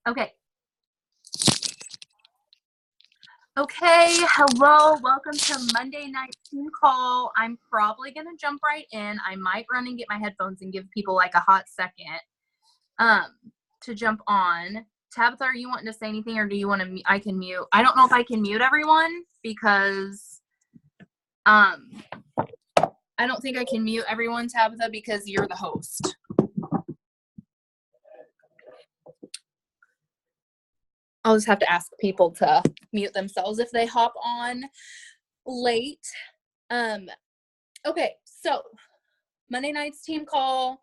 Okay. Okay. Hello. Welcome to Monday Night Team Call. I'm probably going to jump right in. I might run and get my headphones and give people like a hot second to jump on. Tabitha, are you wanting to say anything or do you want to I can mute? I don't know if I can mute everyone because I don't think I can mute everyone, Tabitha, because you're the host. I'll just have to ask people to mute themselves if they hop on late. Okay, so Monday night's team call.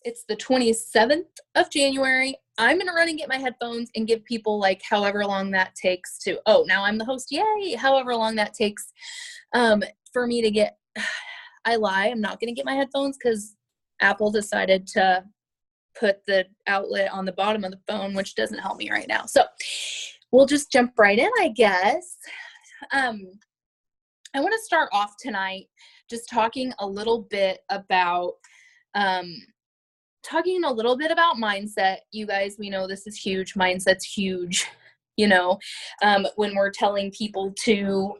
It's the 27th of January. I'm going to run and get my headphones and give people like however long that takes to, now I'm the host. Yay. However long that takes for me to get, I lie. I'm not going to get my headphones because Apple decided to put the outlet on the bottom of the phone, which doesn't help me right now. So we'll just jump right in, I guess. I want to start off tonight just talking a little bit about mindset. You guys, we know this is huge. Mindset's huge. When we're telling people to,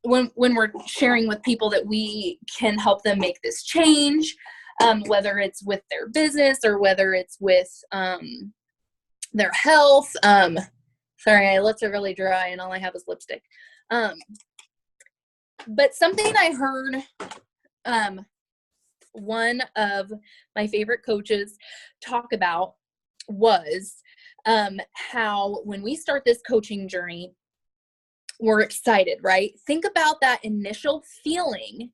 when we're sharing with people that we can help them make this change, whether it's with their business or whether it's with their health. Sorry, my lips are really dry and all I have is lipstick. But something I heard one of my favorite coaches talk about was how when we start this coaching journey, we're excited, right? Think about that initial feeling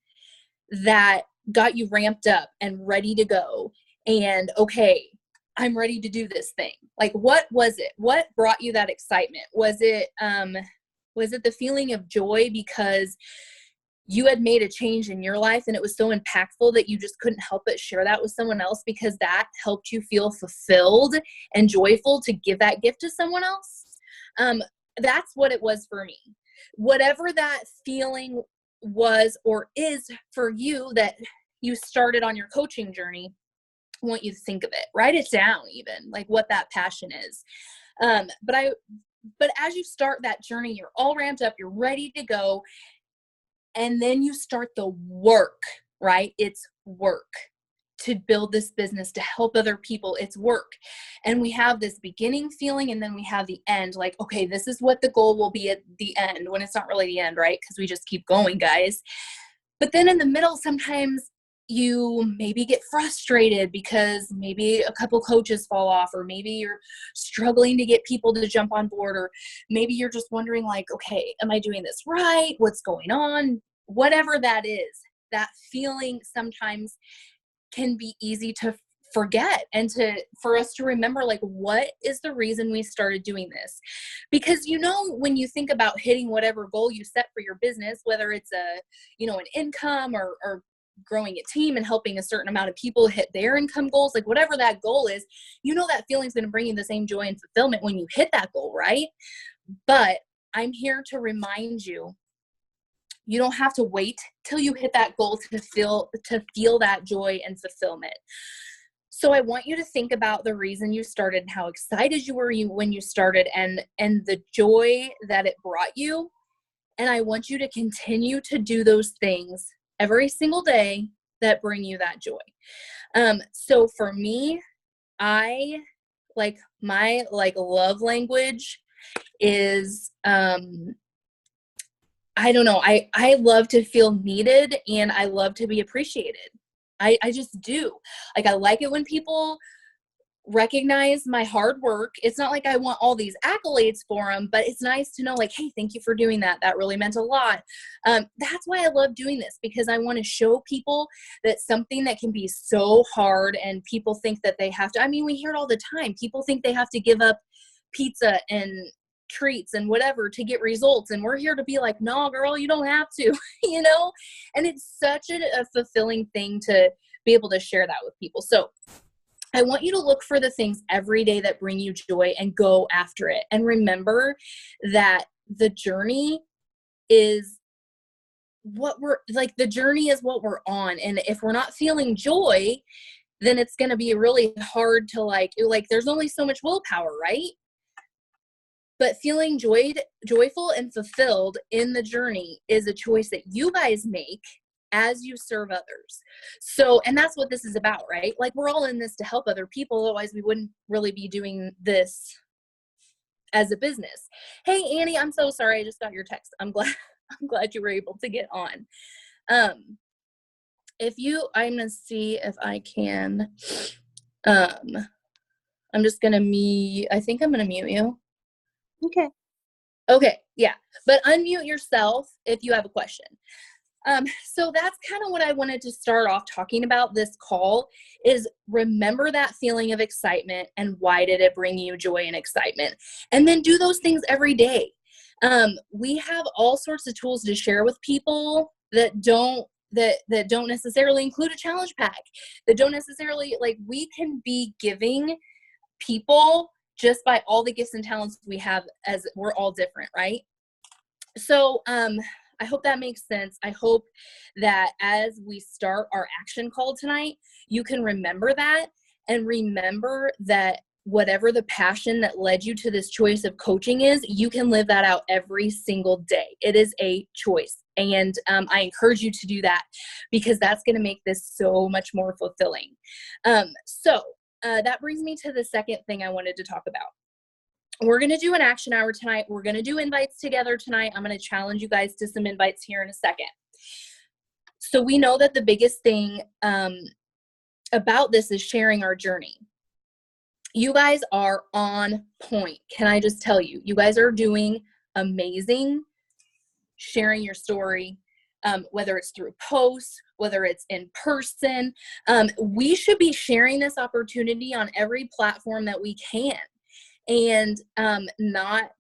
that got you ramped up and ready to go. And okay, I'm ready to do this thing. Like, what was it? What brought you that excitement? Was it the feeling of joy because you had made a change in your life and it was so impactful that you just couldn't help but share that with someone else because that helped you feel fulfilled and joyful to give that gift to someone else? That's what it was for me. Whatever that feeling was or is for you that you started on your coaching journey, I want you to think of it. Write it down even, like what that passion is. But as you start that journey, you're all ramped up, you're ready to go. And then you start the work, right? It's work to build this business, to help other people. It's work. And we have this beginning feeling and then we have the end. Like, okay, this is what the goal will be at the end when it's not really the end, right? Because we just keep going, guys. But then in the middle, sometimes you maybe get frustrated because maybe a couple coaches fall off, or maybe you're struggling to get people to jump on board, or maybe you're just wondering like, okay, am I doing this right? What's going on? Whatever that is, that feeling sometimes can be easy to forget and for us to remember, like, what is the reason we started doing this? Because, when you think about hitting whatever goal you set for your business, whether it's an income or growing a team and helping a certain amount of people hit their income goals, like whatever that goal is, that feeling is going to bring you the same joy and fulfillment when you hit that goal, right? But I'm here to remind you, you don't have to wait till you hit that goal to feel that joy and fulfillment. So I want you to think about the reason you started and how excited you were when you started and the joy that it brought you. And I want you to continue to do those things every single day that bring you that joy. So for me, my love language is, I don't know. I love to feel needed and I love to be appreciated. I just do. Like, I like it when people recognize my hard work. It's not like I want all these accolades for them, but it's nice to know, like, hey, thank you for doing that. That really meant a lot. That's why I love doing this, because I want to show people that something that can be so hard and people think that they have to, we hear it all the time. People think they have to give up pizza and treats and whatever to get results. And we're here to be like, no, girl, you don't have to, and it's such a fulfilling thing to be able to share that with people. So I want you to look for the things every day that bring you joy and go after it. And remember that the journey is what we're on. And if we're not feeling joy, then it's going to be really hard to like, there's only so much willpower, right? But feeling joyful and fulfilled in the journey is a choice that you guys make as you serve others. So, and that's what this is about, right? Like, we're all in this to help other people. Otherwise we wouldn't really be doing this as a business. Hey, Annie, I'm so sorry. I just got your text. I'm glad you were able to get on. I'm going to see if I can, I'm just going to I think I'm going to mute you. Okay. Yeah. But unmute yourself if you have a question. So that's kind of what I wanted to start off talking about this call is remember that feeling of excitement and why did it bring you joy and excitement? And then do those things every day. We have all sorts of tools to share with people that don't necessarily include a challenge pack, that don't necessarily, like, we can be giving people just by all the gifts and talents we have, as we're all different, right? So, I hope that makes sense. I hope that as we start our action call tonight, you can remember that, and remember that whatever the passion that led you to this choice of coaching is, you can live that out every single day. It is a choice. And I encourage you to do that, because that's going to make this so much more fulfilling. So that brings me to the second thing I wanted to talk about. We're going to do an action hour tonight. We're going to do invites together tonight. I'm going to challenge you guys to some invites here in a second. So we know that the biggest thing about this is sharing our journey. You guys are on point. Can I just tell you, you guys are doing amazing sharing your story, whether it's through posts, whether it's in person. We should be sharing this opportunity on every platform that we can. And not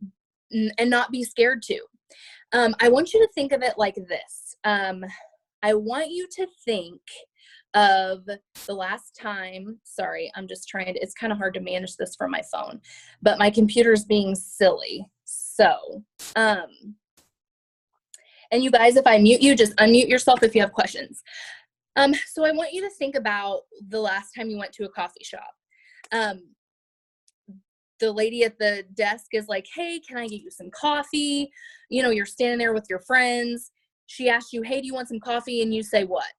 be scared to. I want you to think of it like this. I want you to think of the last time, sorry, I'm just trying to, it's kind of hard to manage this from my phone, but my computer's being silly. So, and you guys, if I mute you, just unmute yourself if you have questions. So I want you to think about the last time you went to a coffee shop. The lady at the desk is like, hey, can I get you some coffee? You know, you're standing there with your friends. She asks you, hey, do you want some coffee? And you say what?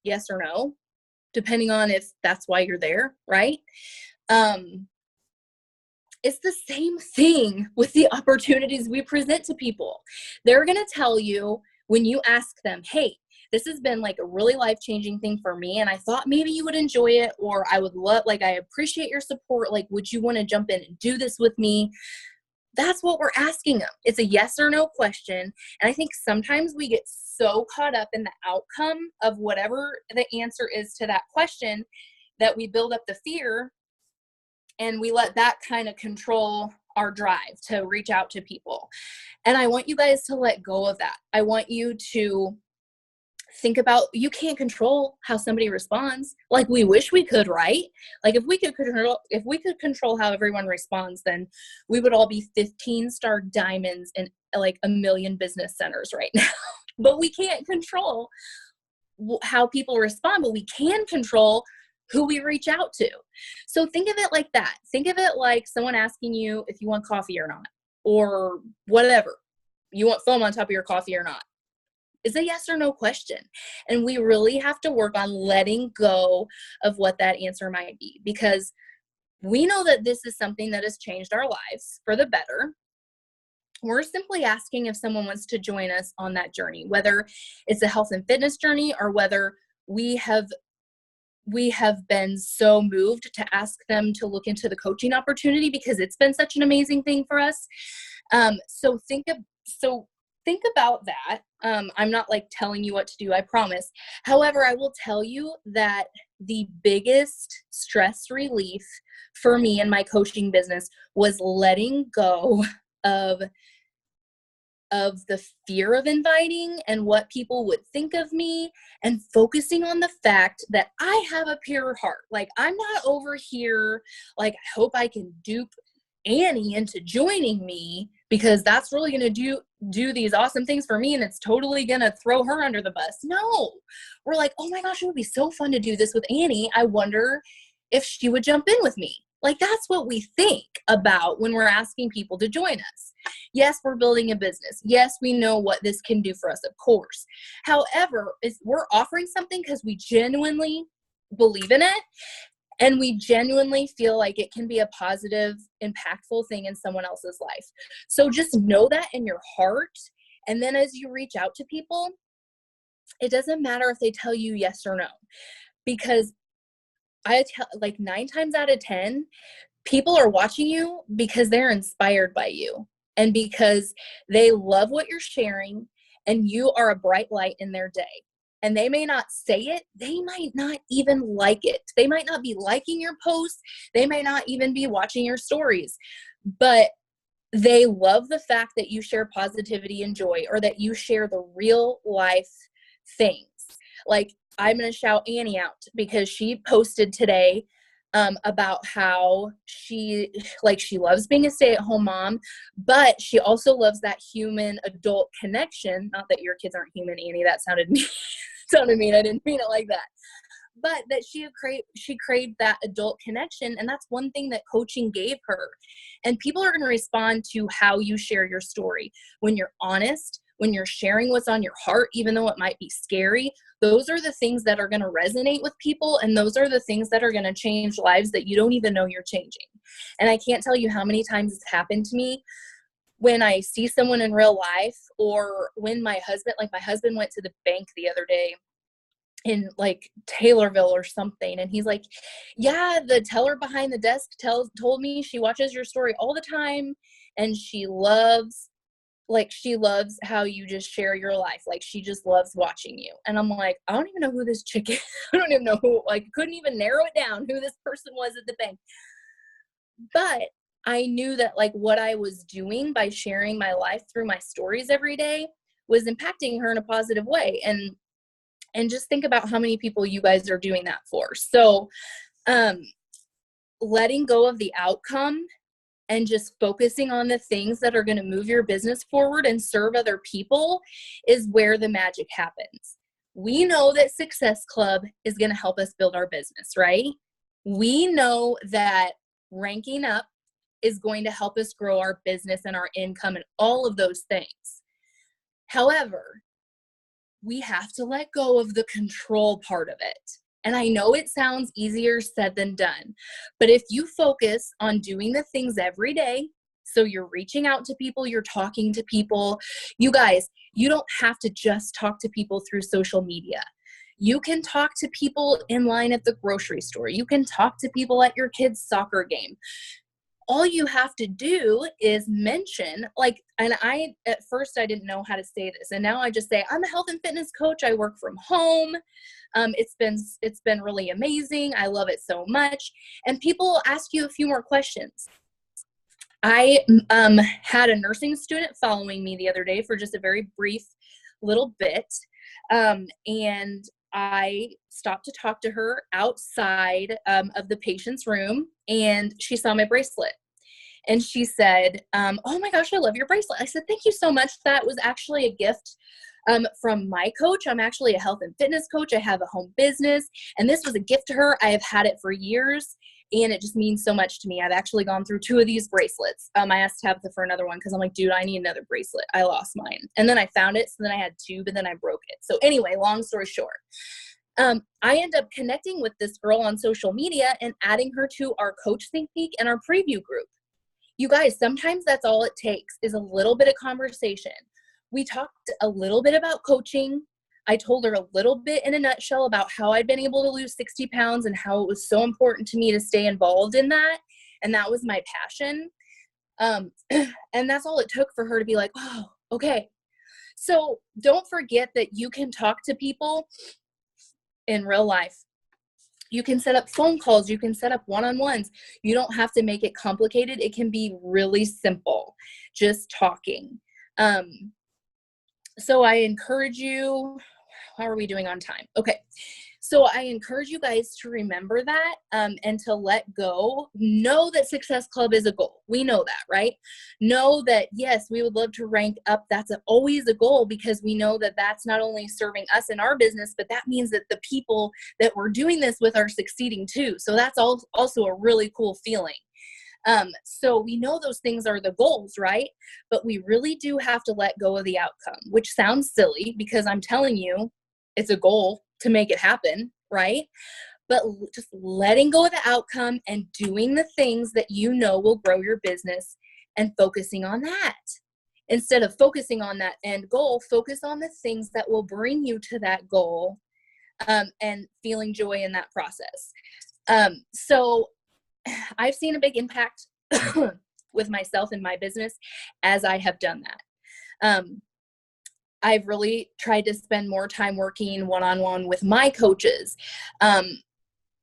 Yes or no, depending on if that's why you're there, right? It's the same thing with the opportunities we present to people. They're going to tell you when you ask them, hey, this has been like a really life-changing thing for me, and I thought maybe you would enjoy it, or I would love, like, I appreciate your support. Like, would you want to jump in and do this with me? That's what we're asking them. It's a yes or no question. And I think sometimes we get so caught up in the outcome of whatever the answer is to that question that we build up the fear, and we let that kind of control our drive to reach out to people. And I want you guys to let go of that. I want you to think about, you can't control how somebody responds. Like, we wish we could, right? Like, if we could control how everyone responds, then we would all be 15-star diamonds in like a million business centers right now. But we can't control how people respond, but we can control who we reach out to. So think of it like that. Think of it like someone asking you if you want coffee or not, or whatever. You want foam on top of your coffee or not. It's a yes or no question. And we really have to work on letting go of what that answer might be, because we know that this is something that has changed our lives for the better. We're simply asking if someone wants to join us on that journey, whether it's a health and fitness journey, or whether we have been so moved to ask them to look into the coaching opportunity because it's been such an amazing thing for us. So think about that. I'm not like telling you what to do, I promise. However, I will tell you that the biggest stress relief for me in my coaching business was letting go of the fear of inviting and what people would think of me, and focusing on the fact that I have a pure heart. Like, I'm not over here like, I hope I can dupe Annie into joining me, because that's really going to do these awesome things for me and it's totally gonna throw her under the bus. No, we're like, oh my gosh, it would be so fun to do this with Annie. I wonder if she would jump in with me. Like, that's what we think about when we're asking people to join us. Yes, we're building a business. Yes, we know what this can do for us, of course. However, we're offering something because we genuinely believe in it, and we genuinely feel like it can be a positive, impactful thing in someone else's life. So just know that in your heart. And then as you reach out to people, it doesn't matter if they tell you yes or no, because like 9 times out of 10, people are watching you because they're inspired by you and because they love what you're sharing and you are a bright light in their day. And they may not say it. They might not even like it. They might not be liking your posts. They may not even be watching your stories, but they love the fact that you share positivity and joy, or that you share the real life things. Like, I'm going to shout Annie out because she posted today about how she loves being a stay-at-home mom, but she also loves that human adult connection. Not that your kids aren't human, Annie. That sounded mean. Sounded mean. I didn't mean it like that. But that she craved that adult connection, and that's one thing that coaching gave her. And people are going to respond to how you share your story. When you're honest, when you're sharing what's on your heart, even though it might be scary, those are the things that are going to resonate with people, and those are the things that are going to change lives that you don't even know you're changing. And I can't tell you how many times it's happened to me when I see someone in real life, or when my husband went to the bank the other day in like Taylorville or something, and he's like, yeah, the teller behind the desk told me she watches your story all the time, and she loves how you just share your life. Like, she just loves watching you. And I'm like, I don't even know who this chick is. I don't even know who, couldn't even narrow it down who this person was at the bank. But I knew that what I was doing by sharing my life through my stories every day was impacting her in a positive way. And just think about how many people you guys are doing that for. So, letting go of the outcome and just focusing on the things that are going to move your business forward and serve other people is where the magic happens. We know that Success Club is going to help us build our business, right? We know that ranking up is going to help us grow our business and our income and all of those things. However, we have to let go of the control part of it. And I know it sounds easier said than done, but if you focus on doing the things every day, so you're reaching out to people, you're talking to people, you guys, you don't have to just talk to people through social media. You can talk to people in line at the grocery store. You can talk to people at your kid's soccer game. All you have to do is mention, and at first I didn't know how to say this, and now I just say, I'm a health and fitness coach. I work from home. It's been really amazing. I love it so much. And people will ask you a few more questions. I had a nursing student following me the other day for just a very brief little bit. And I stopped to talk to her outside of the patient's room, and she saw my bracelet. And she said, oh my gosh, I love your bracelet. I said, thank you so much. That was actually a gift from my coach. I'm actually a health and fitness coach. I have a home business, and this was a gift to her. I have had it for years, and it just means so much to me. I've actually gone through 2 of these bracelets. I asked Tabitha for another one because I'm like, dude, I need another bracelet. I lost mine. And then I found it, so then I had 2, but then I broke it. So anyway, long story short, I end up connecting with this girl on social media and adding her to our Coach Think Peek and our preview group. You guys, sometimes that's all it takes is a little bit of conversation. We talked a little bit about coaching. I told her a little bit in a nutshell about how I'd been able to lose 60 pounds and how it was so important to me to stay involved in that. And that was my passion. And that's all it took for her to be like, oh, okay. So don't forget that you can talk to people in real life. You can set up phone calls. You can set up one-on-ones. You don't have to make it complicated. It can be really simple, just talking. So I encourage you. How are we doing on time? Okay. So I encourage you guys to remember that, and to let go. Know that Success Club is a goal. We know that, right? Know that, yes, we would love to rank up. That's always a goal, because we know that that's not only serving us in our business, but that means that the people that we're doing this with are succeeding too. So that's also a really cool feeling. So we know those things are the goals, right? But we really do have to let go of the outcome, which sounds silly because I'm telling you, it's a goal to make it happen, right? But just letting go of the outcome and doing the things that you know will grow your business and focusing on that. Instead of focusing on that end goal, focus on the things that will bring you to that goal, and feeling joy in that process. So I've seen a big impact with myself and my business as I have done that. I've really tried to spend more time working one-on-one with my coaches,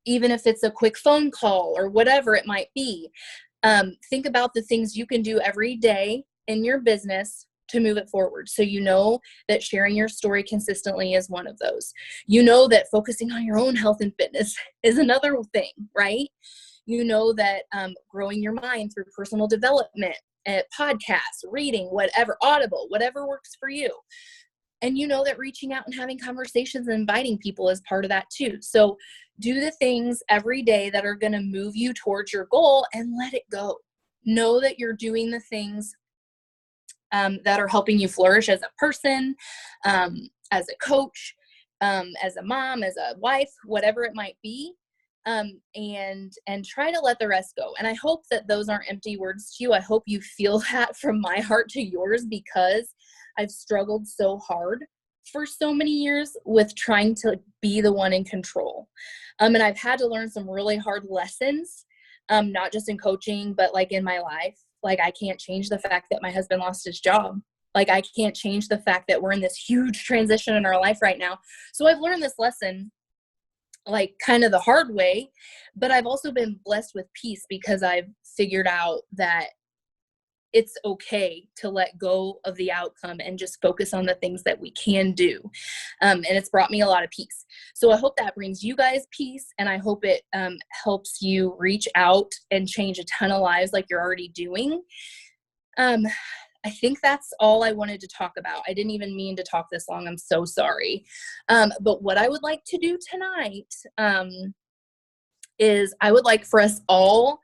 even if it's a quick phone call or whatever it might be. Think about the things you can do every day in your business to move it forward. So you know that sharing your story consistently is one of those. You know that focusing on your own health and fitness is another thing, right? You know that growing your mind through personal development, podcasts, reading, whatever, Audible, whatever works for you. And you know that reaching out and having conversations and inviting people is part of that too. So do the things every day that are going to move you towards your goal and let it go. Know that you're doing the things that are helping you flourish as a person, as a coach, as a mom, as a wife, whatever it might be. And try to let the rest go. And I hope that those aren't empty words to you. I hope you feel that from my heart to yours, because I've struggled so hard for so many years with trying to be the one in control. And I've had to learn some really hard lessons, not just in coaching, but like in my life. Like, I can't change the fact that my husband lost his job. Like, I can't change the fact that we're in this huge transition in our life right now. So I've learned this lesson like kind of the hard way, but I've also been blessed with peace because I've figured out that it's okay to let go of the outcome and just focus on the things that we can do. And it's brought me a lot of peace. So I hope that brings you guys peace, and I hope it helps you reach out and change a ton of lives like you're already doing. I think that's all I wanted to talk about. I didn't even mean to talk this long. I'm so sorry. But what I would like to do tonight is I would like for us all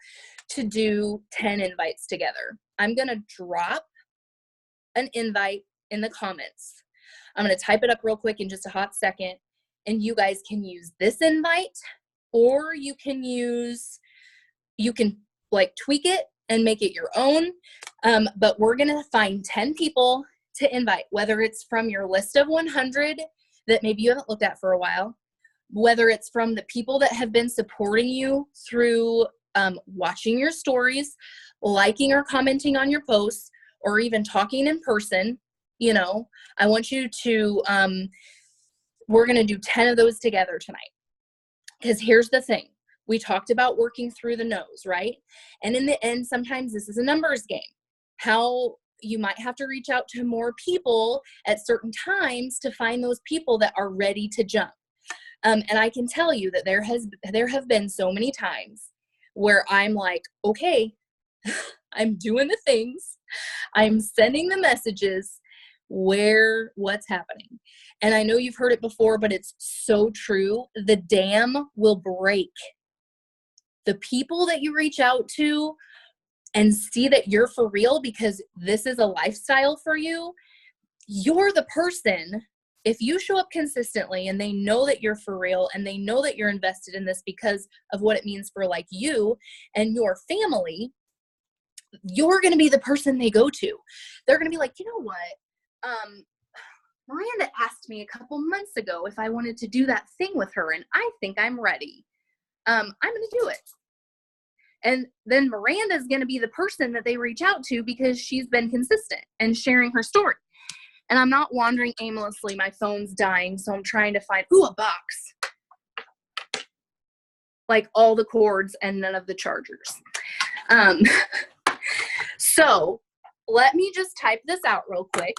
to do 10 invites together. I'm going to drop an invite in the comments. I'm going to type it up real quick in just a hot second, and you guys can use this invite, or you can like tweak it and make it your own. But we're going to find 10 people to invite, whether it's from your list of 100 that maybe you haven't looked at for a while, whether it's from the people that have been supporting you through watching your stories, liking or commenting on your posts, or even talking in person. You know, I want you to, we're going to do 10 of those together tonight. Because here's the thing. We talked about working through the no's, right? And in the end, sometimes this is a numbers game. How you might have to reach out to more people at certain times to find those people that are ready to jump. And I can tell you that there have been so many times where I'm like, okay, I'm doing the things, I'm sending the messages, what's happening. And I know you've heard it before, but it's so true. The dam will break. The people that you reach out to and see that you're for real because this is a lifestyle for you, you're the person. If you show up consistently and they know that you're for real and they know that you're invested in this because of what it means for like you and your family, you're going to be the person they go to. They're going to be like, you know what? Miranda asked me a couple months ago if I wanted to do that thing with her, and I think I'm ready. I'm going to do it. And then Miranda is going to be the person that they reach out to because she's been consistent and sharing her story. And I'm not wandering aimlessly. My phone's dying, so I'm trying to find, a box. Like all the cords and none of the chargers. So let me just type this out real quick.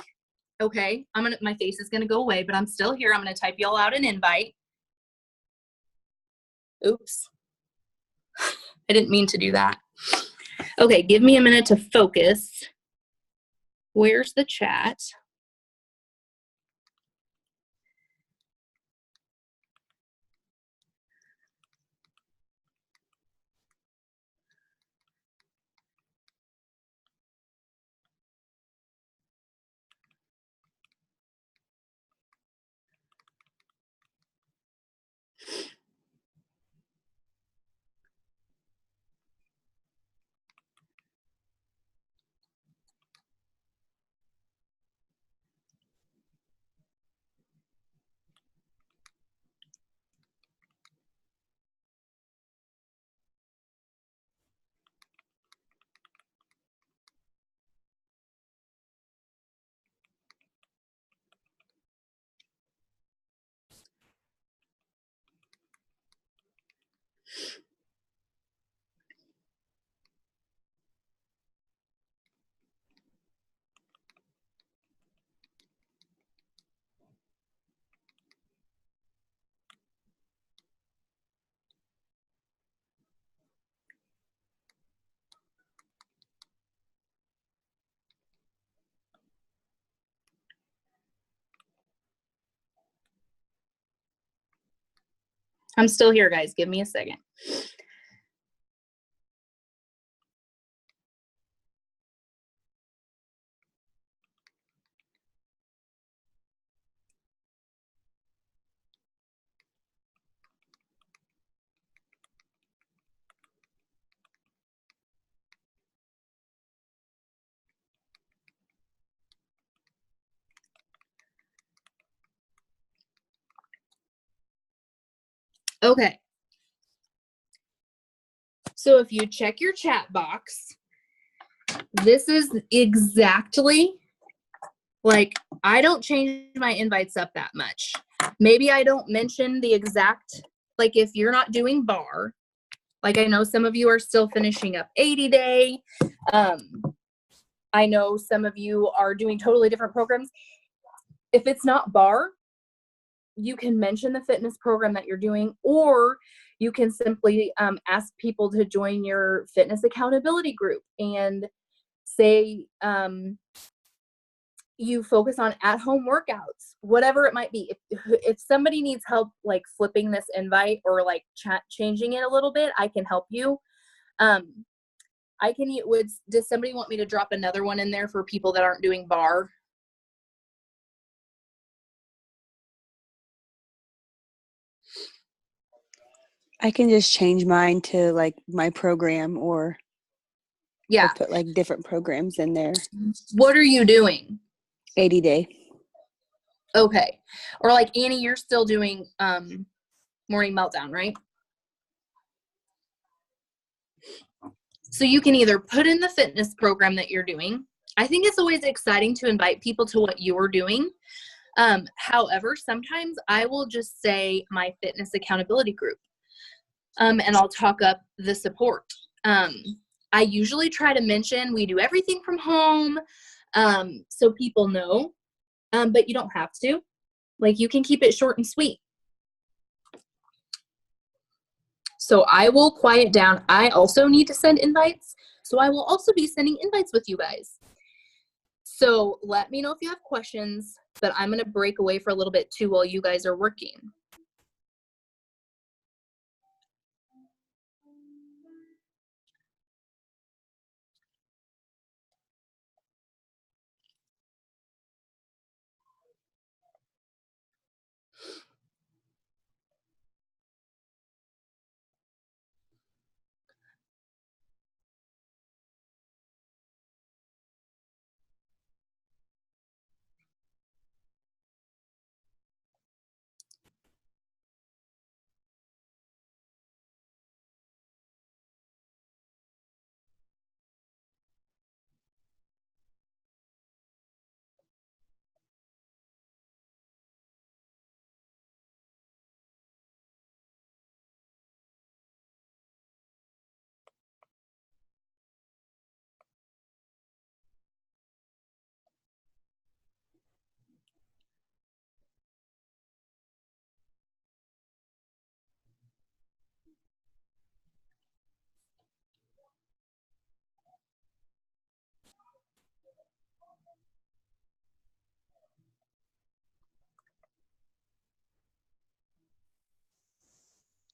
Okay, my face is gonna go away, but I'm still here. I'm gonna type y'all out an invite. Oops. I didn't mean to do that. Okay, give me a minute to focus. Where's the chat? I'm still here, guys. Give me a second. Okay. So if you check your chat box, this is exactly like, I don't change my invites up that much. Maybe I don't mention the exact, like if you're not doing bar, like I know some of you are still finishing up 80 day. I know some of you are doing totally different programs. If it's not bar, you can mention the fitness program that you're doing, or you can simply ask people to join your fitness accountability group and say you focus on at-home workouts, whatever it might be. If somebody needs help like flipping this invite or like changing it a little bit, I can help you. Does somebody want me to drop another one in there for people that aren't doing bar? I can just change mine to like my program, or Yeah. put like different programs in there. What are you doing? 80 day. Okay. Or like Annie, you're still doing Morning Meltdown, right? So you can either put in the fitness program that you're doing. I think it's always exciting to invite people to what you're doing. However, sometimes I will just say my fitness accountability group, and I'll talk up the support. I usually try to mention we do everything from home, so people know, but you don't have to. Like, you can keep it short and sweet. So I will quiet down. I also need to send invites, so I will also be sending invites with you guys. So let me know if you have questions, but I'm going to break away for a little bit too while you guys are working.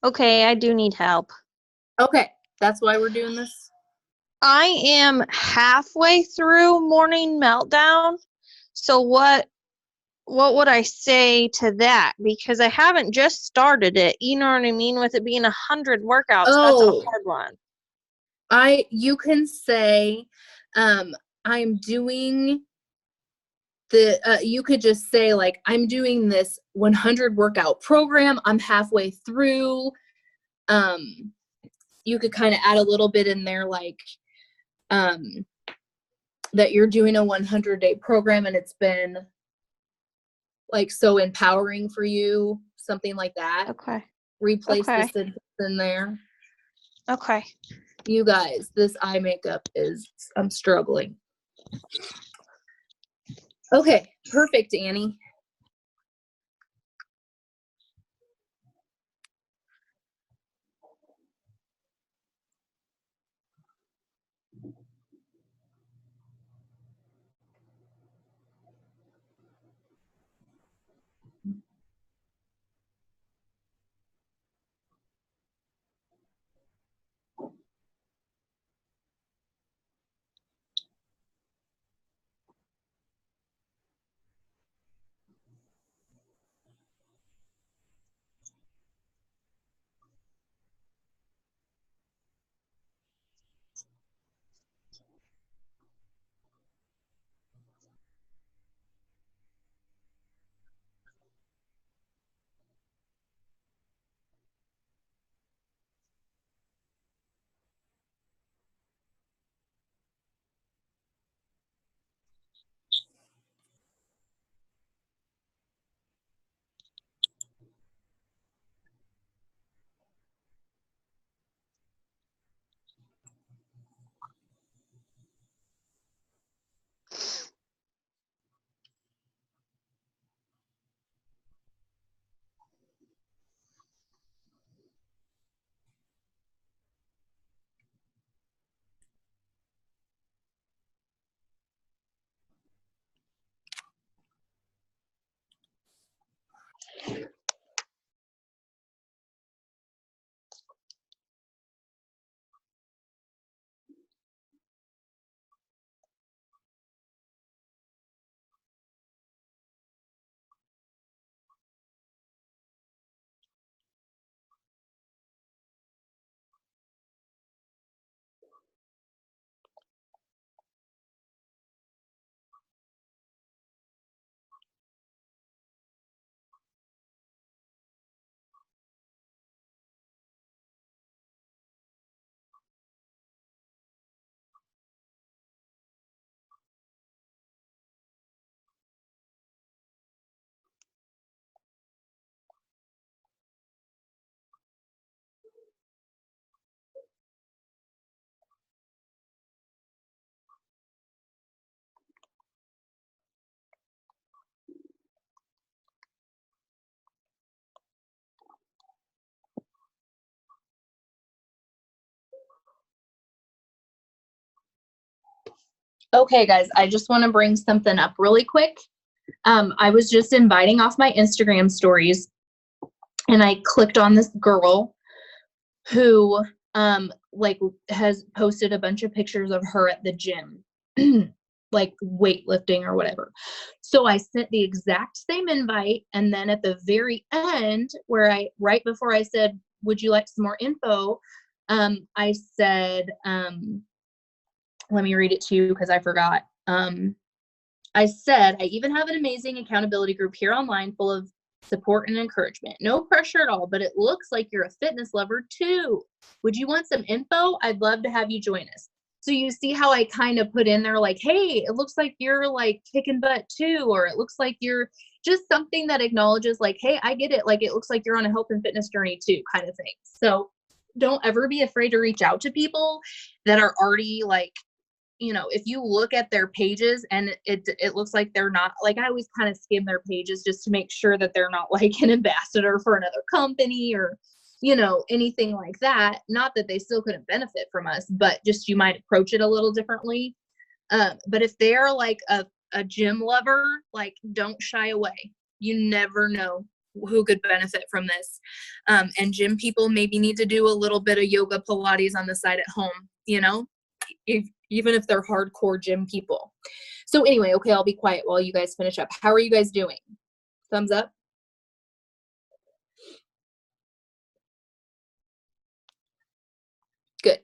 Okay, I do need help. Okay, that's why we're doing this. I am halfway through Morning Meltdown. So what would I say to that? Because I haven't just started it. You know what I mean? With it being 100 workouts, that's a hard one. You can say, I'm doing you could just say like, I'm doing this 100 workout program. I'm halfway through. You could kind of add a little bit in there, like, that you're doing a 100-day program and it's been like so empowering for you, something like that. Okay. Replace the sentence in there. Okay. You guys, this eye makeup I'm struggling. Okay, perfect, Annie. Okay, guys, I just want to bring something up really quick. I was just inviting off my Instagram stories, and I clicked on this girl who like has posted a bunch of pictures of her at the gym, like weightlifting or whatever. So I sent the exact same invite, and then at the very end, right before I said, would you like some more info, I said, let me read it to you because I forgot. I said, I even have an amazing accountability group here online full of support and encouragement. No pressure at all, but it looks like you're a fitness lover too. Would you want some info? I'd love to have you join us. So you see how I kind of put in there like, hey, it looks like you're like kicking butt too, or it looks like you're just something that acknowledges like, hey, I get it. Like, it looks like you're on a health and fitness journey too, kind of thing. So don't ever be afraid to reach out to people that are already like, if you look at their pages and it looks like they're not, like, I always kind of skim their pages just to make sure that they're not like an ambassador for another company or, anything like that. Not that they still couldn't benefit from us, but just you might approach it a little differently. But if they are like a gym lover, like, don't shy away. You never know who could benefit from this. And gym people maybe need to do a little bit of yoga Pilates on the side at home, even if they're hardcore gym people. So anyway, okay, I'll be quiet while you guys finish up. How are you guys doing? Thumbs up. Good.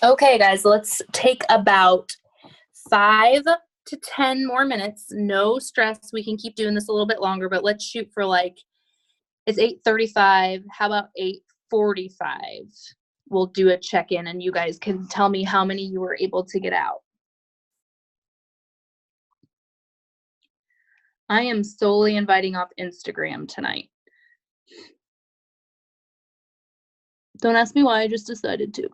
Okay, guys, let's take about 5 to 10 more minutes. No stress. We can keep doing this a little bit longer, but let's shoot for it's 8:35. How about 8:45? We'll do a check-in and you guys can tell me how many you were able to get out. I am solely inviting off Instagram tonight. Don't ask me why, I just decided to.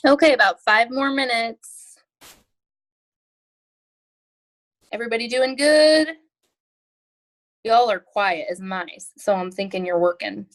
Okay, about 5 more minutes. Everybody doing good? Y'all are quiet as mice, so I'm thinking you're working.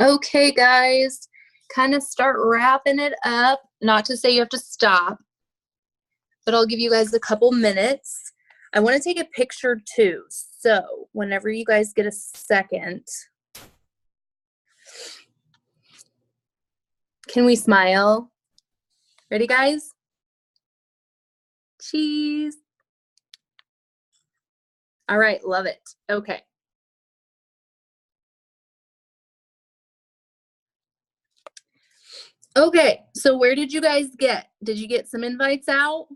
Okay, guys, kind of start wrapping it up. Not to say you have to stop, but I'll give you guys a couple minutes. I want to take a picture too. So whenever you guys get a second, can we smile? Ready, guys? Cheese. All right, love it. Okay. Okay, so where did you guys get? Did you get some invites out?